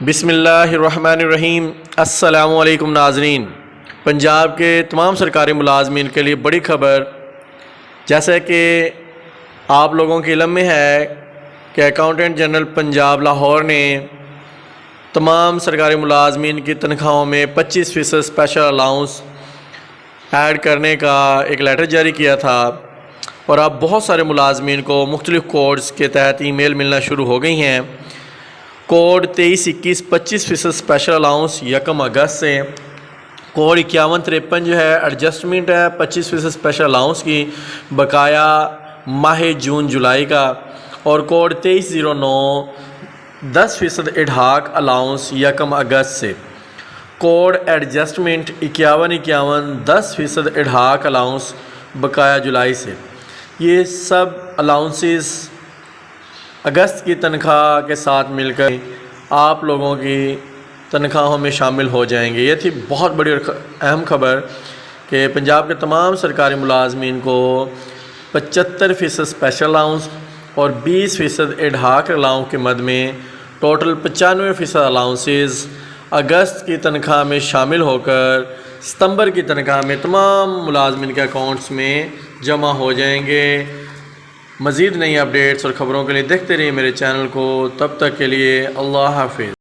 بسم اللہ الرحمن الرحیم۔ السلام علیکم ناظرین۔ پنجاب کے تمام سرکاری ملازمین کے لیے بڑی خبر، جیسا کہ آپ لوگوں کے علم میں ہے کہ اکاؤنٹنٹ جنرل پنجاب لاہور نے تمام سرکاری ملازمین کی تنخواہوں میں 25% اسپیشل الاؤنس ایڈ کرنے کا ایک لیٹر جاری کیا تھا، اور اب بہت سارے ملازمین کو مختلف کوڈز کے تحت ای میل ملنا شروع ہو گئی ہیں۔ کوڈ 2321 25% اسپیشل الاؤنس 1 اگست سے، کوڈ 5153 جو ہے ایڈجسٹمنٹ ہے 25% اسپیشل الاؤنس کی بقایا ماہ جون جولائی کا، اور کوڈ 2309 10% ایڈھاک الاؤنس 1 اگست سے، کوڈ ایڈجسٹمنٹ 5151 10% ایڈھاک الاؤنس بقایا جولائی سے۔ یہ سب الاؤنسز اگست کی تنخواہ کے ساتھ مل کر آپ لوگوں کی تنخواہوں میں شامل ہو جائیں گے۔ یہ تھی بہت بڑی اور اہم خبر کہ پنجاب کے تمام سرکاری ملازمین کو 75% اسپیشل الاؤنس اور 20% ایڈھاک الاؤنس کے مد میں ٹوٹل 95% الاؤنسز اگست کی تنخواہ میں شامل ہو کر ستمبر کی تنخواہ میں تمام ملازمین کے اکاؤنٹس میں جمع ہو جائیں گے۔ مزید نئی اپڈیٹس اور خبروں کے لیے دیکھتے رہیے میرے چینل کو۔ تب تک کے لیے اللہ حافظ۔